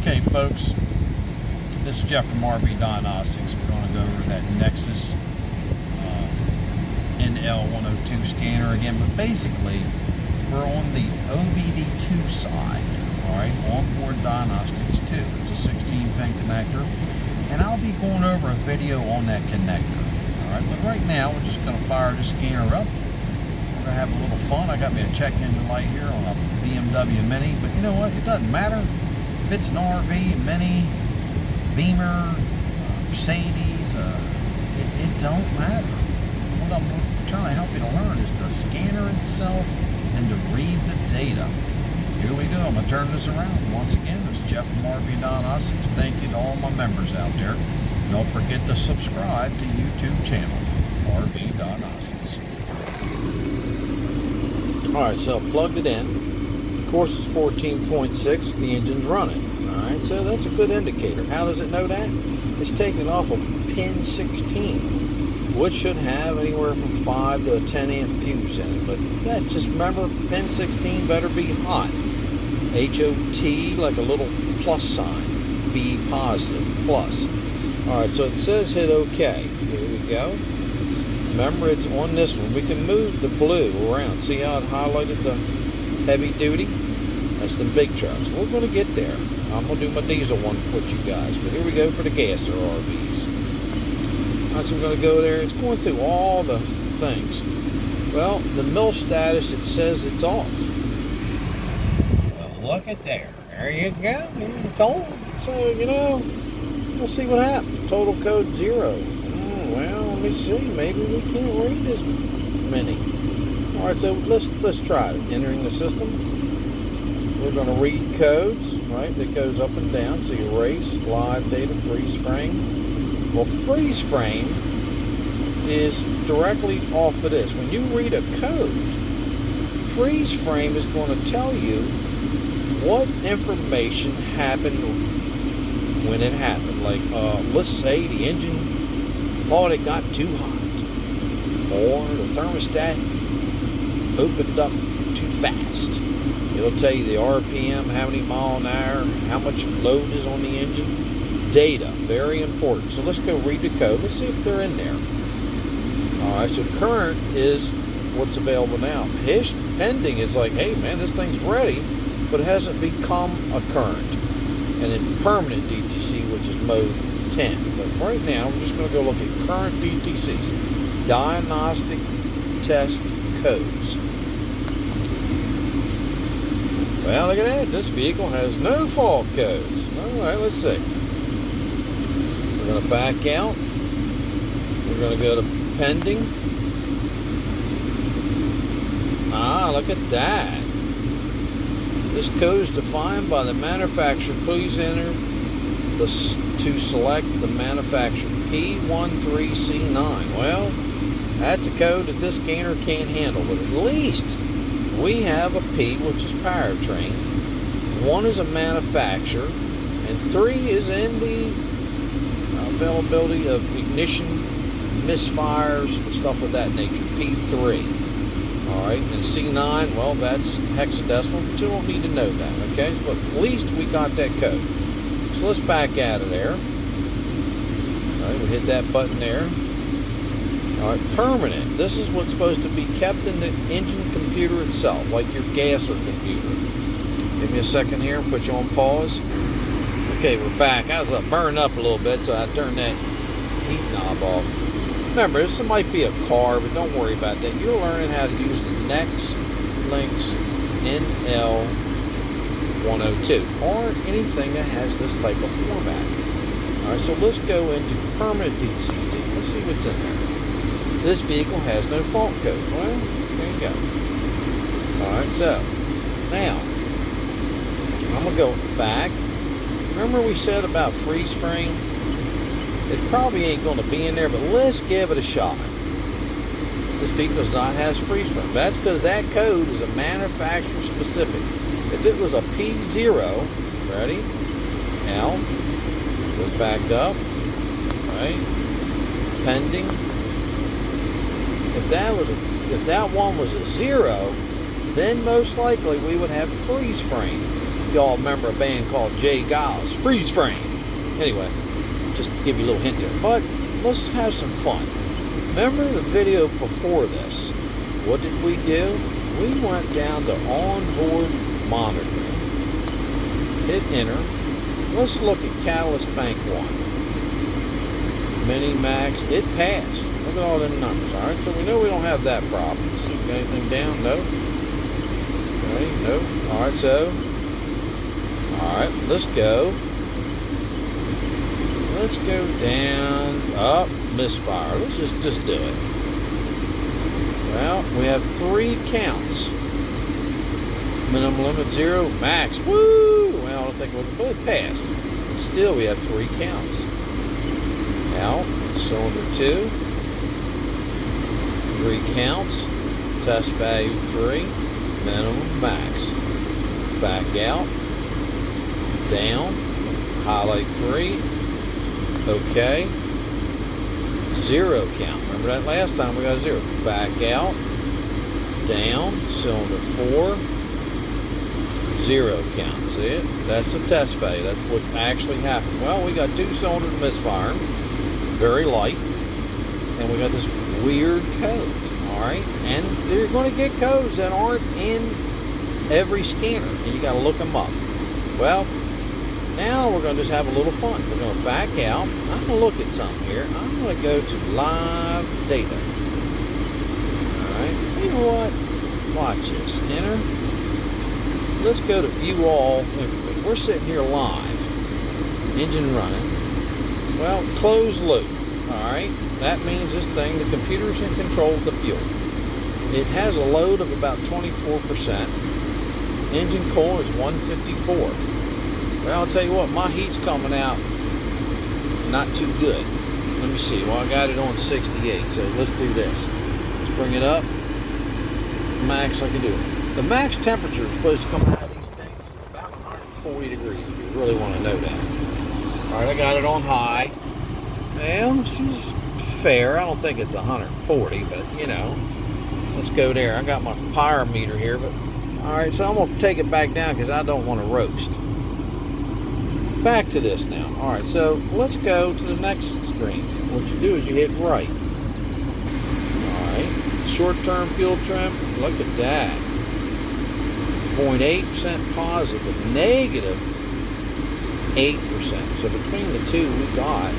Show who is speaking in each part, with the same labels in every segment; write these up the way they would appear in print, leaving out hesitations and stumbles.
Speaker 1: Okay, folks, this is Jeff from RV Diagnostics. We're going to go over that Nexus NL102 scanner again, but basically we're on the OBD2 side, all right, onboard diagnostics 2. It's a 16-pin connector, and I'll be going over a video on that connector, all right, but right now we're just going to fire the scanner up. We're going to have a little fun. I got me a check engine light here on a BMW Mini, but you know what? It doesn't matter if it's an RV, Mini, Beamer, Mercedes. It don't matter. What I'm trying to help you to learn is the scanner itself and to read the data. Here we go. I'm going to turn this around. Once again, this is Jeff from RV Diagnostics. Thank you to all my members out there. Don't forget to subscribe to YouTube channel, RV Diagnostics. Alright, so I plugged it in. Of course, it's 14.6. The engine's running. Alright, so that's a good indicator. How does it know that? It's taken off of pin 16, which should have anywhere from 5 to a 10 amp fuse in it. But yeah, just remember, pin 16 better be hot. HOT, like a little plus sign. B positive, plus. Alright, so it says hit OK. Here we go. Remember, it's on this one. We can move the blue around. See how it highlighted the heavy duty? That's the big trucks. We're going to get there. I'm going to do my diesel one with you guys. But here we go for the gasser RVs. Alright, so we're going to go there. It's going through all the things. Well, the mill status, it says it's off. Well, look at there. There you go. It's on. So, you know, we'll see what happens. Total code 0. Well, let me see. Maybe we can't read this many. All right, so let's try it. Entering the system. We're going to read codes, right? That goes up and down. So erase, live data, freeze frame. Well, freeze frame is directly off of this. When you read a code, freeze frame is going to tell you what information happened when it happened. Like, let's say the engine thought it got too hot, or the thermostat opened up too fast. It'll tell you the RPM, how many mile an hour, how much load is on the engine. Data, very important. So let's go read the code. Let's see if they're in there. Alright, so current is what's available now. Pending is like, hey man, this thing's ready, but it hasn't become a current. And then permanent DTC, which is mode 10. But right now, we're just going to go look at current DTCs, diagnostic test codes. Well, look at that. This vehicle has no fault codes. All right, let's see. We're going to back out. We're going to go to pending. Ah, look at that. This code is defined by the manufacturer. Please enter to select the manufacturer, P13C9. Well, that's a code that this scanner can't handle, but at least we have a P, which is powertrain, 1 is a manufacturer, and 3 is in the availability of ignition, misfires, and stuff of that nature, P3. Alright, and C9, well, that's hexadecimal, but you don't need to know that, okay? But at least we got that code. So let's back out of there. Alright, we hit that button there. Alright, permanent. This is what's supposed to be kept in the engine computer itself, like your gasser computer. Give me a second here and put you on pause. Okay, we're back. I was burning up a little bit, so I turned that heat knob off. Remember, this might be a car, but don't worry about that. You're learning how to use the NexLynx NL102 or anything that has this type of format. Alright, so let's go into permanent DTC. Let's see what's in there. This vehicle has no fault codes. Well, there you go. Alright, so now I'm going to go back. Remember we said about freeze frame? It probably ain't going to be in there, but let's give it a shot. This vehicle does not have freeze frame. That's because that code is a manufacturer specific. If it was a P0, ready? Now, goes back up, right? Pending. If that one was a 0, then most likely we would have freeze frame. y'all remember a band called Jay Giles, Freeze Frame. Anyway, just to give you a little hint there. But let's have some fun. Remember the video before this? What did we do? We went down to onboard monitoring. Hit enter. Let's look at Catalyst Bank 1. Mini Max, it passed. Look at all them numbers. Alright, so we know we don't have that problem. See, got anything down? No. Okay, no. Alright, so. Alright, let's go. Let's go down, up, misfire. Let's just do it. Well, we have 3 counts. Minimum limit 0, max. Woo! Well, I don't think we'll, but it passed. But still, we have 3 counts. Out, cylinder 2. 3 counts. Test value 3. Minimum, max. Back out. Down. Highlight 3. Okay. 0 count. Remember that last time we got a 0. Back out. Down. Cylinder 4. 0 count. See it? That's the test value. That's what actually happened. Well, we got 2 cylinders misfiring. Very light. And we got this weird code. Alright? And you're going to get codes that aren't in every scanner. And you got to look them up. Well, now we're going to just have a little fun. We're going to back out. I'm going to look at something here. I'm going to go to live data. Alright. You know what? Watch this. Enter. Let's go to view all information. We're sitting here live. Engine running. Well, closed loop. Alright. That means this thing, the computer's in control of the fuel. It has a load of about 24%. Engine core is 154. Well, I'll tell you what, my heat's coming out not too good. Let me see. Well, I got it on 68, so let's do this. Let's bring it up. Max I can do it. The max temperature is supposed to come out of these things is about 140 degrees if you really want to know that. Alright, I got it on high. Well, she's fair. I don't think it's 140, but you know, let's go there. I got my pyrometer here, but alright, so I'm going to take it back down because I don't want to roast. Back to this now. Alright, so let's go to the next screen. What you do is you hit right. Alright, short-term fuel trim, look at that. 0.8% positive, but negative 8%. So between the two, we got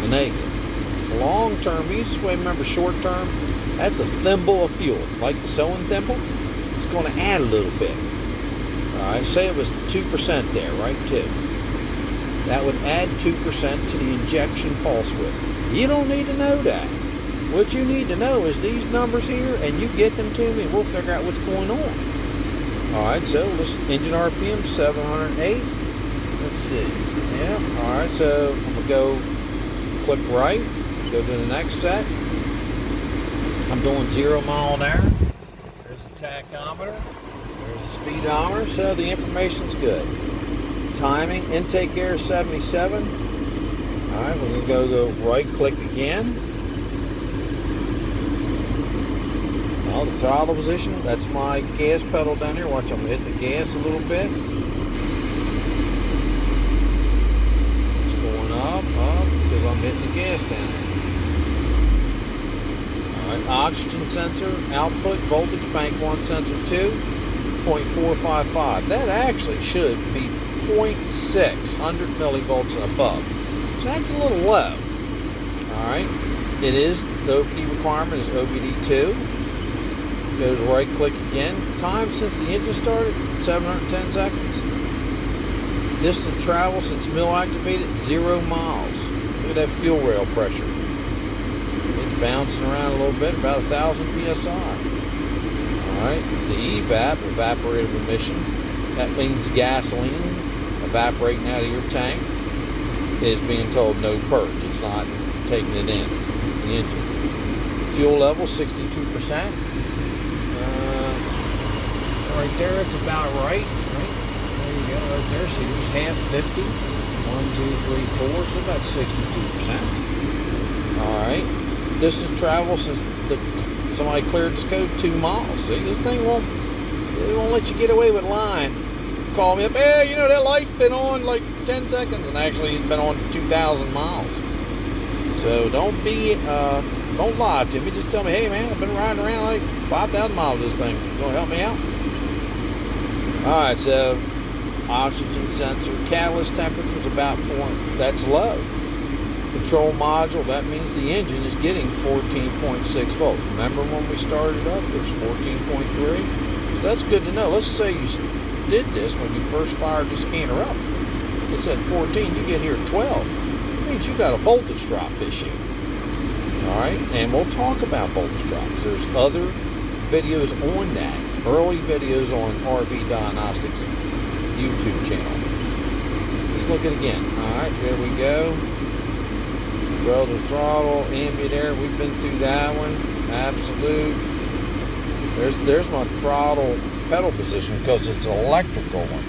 Speaker 1: the negative. Long-term, we used to remember short-term, that's a thimble of fuel. Like the sewing thimble, it's going to add a little bit. Alright, say it was 2% there, right? 2. That would add 2% to the injection pulse width. You don't need to know that. What you need to know is these numbers here, and you get them to me, and we'll figure out what's going on. Alright, so let's engine RPM 708. Let's see. Yeah, alright, so I'm going to go click right, go to the next set. I'm doing 0 mile an hour. There's the tachometer. There's the speedometer, so the information's good. Timing, intake air 77. Alright, we're going to go right click again. Well, the throttle position, that's my gas pedal down here. Watch, I'm going to hit the gas a little bit. It's going up, because I'm hitting the gas down there. Alright, oxygen sensor, output, voltage, bank 1, sensor 2, 0.455. That actually should be 0.6, 100 millivolts and above. So that's a little low. Alright, it is, the OBD requirement is OBD2. Go to right click again. Time since the engine started, 710 seconds. Distant travel since mill activated, 0 miles. Look at that fuel rail pressure. It's bouncing around a little bit, about 1,000 psi. Alright, the EVAP, evaporative emission, that means gasoline evaporating out of your tank, is being told no purge. It's not taking it in the engine. Fuel level 62%. Right there, it's about right. There you go, right there. See, there's half 50. 1, 2, 3, 4, so about 62%. Alright. Distance travel since somebody cleared this code, 2 miles. See, this thing won't let you get away with lying. call me up. Hey, you know that light's been on like 10 seconds, and actually it's been on 2,000 miles. So don't lie to me. Just tell me, hey man, I've been riding around like 5,000 miles with this thing. You gonna help me out? All right, so oxygen sensor, catalyst temperature is about 4. That's low. Control module, that means the engine is getting 14.6 volts. Remember when we started up, it was 14.3? So that's good to know. Let's say you did this when you first fired the scanner up. It said 14, you get here at 12. It means you got a voltage drop issue. All right, and we'll talk about voltage drops. There's other videos on that, early videos on RV Diagnostics YouTube channel. Let's look at it again. All right, there we go. Relative throttle, ambient air, we've been through that one. Absolute. There's my throttle pedal position because it's an electrical one.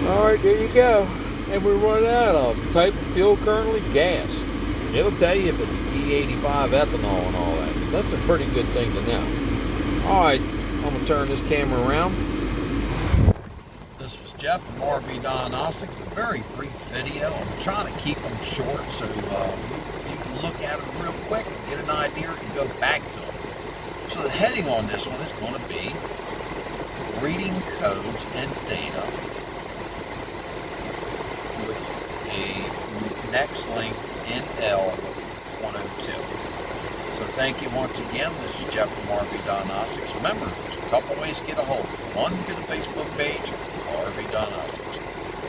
Speaker 1: All right, there you go. And we're running out of type of fuel currently, gas. It'll tell you if it's E85 ethanol and all that. So that's a pretty good thing to know. All right, I'm gonna turn this camera around. This was Jeff from RV Diagnostics. A very brief video. I'm trying to keep them short so you can look at them real quick and get an idea and go back to them. So the heading on this one is going to be reading codes and data with a Nextlink NL102. So thank you once again. This is Jeff from RV Diagnostics. Remember, there's a couple ways to get a hold of me. One, to the Facebook page, RV Diagnostics.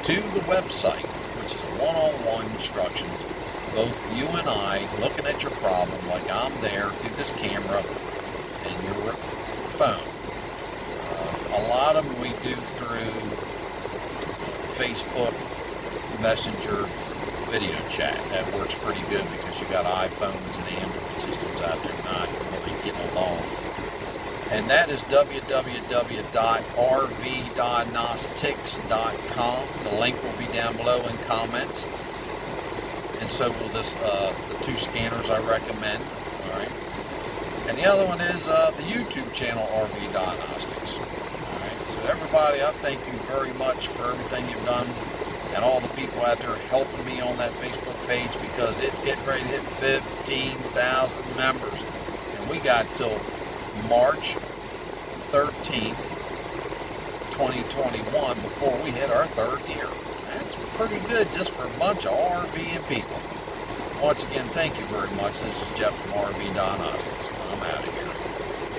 Speaker 1: 2, the website, which is a one-on-one instructions. Both you and I looking at your problem like I'm there through this camera and your phone. A lot of them we do through Facebook Messenger video chat. That works pretty good because you got iPhones and Android systems out there not really getting along. And that is www.rvdiagnostics.com. The link will be down below in comments. And so will this, the 2 scanners I recommend. All right. And the other one is the YouTube channel RV Diagnostics. All right. So everybody, I thank you very much for everything you've done, and all the people out there helping me on that Facebook page, because it's getting ready to hit 15,000 members. And we got till March 13th, 2021 before we hit our 3rd year. That's pretty good just for a bunch of RVing people. Once again, thank you very much. This is Jeff from RV Diagnostics. I'm out of here.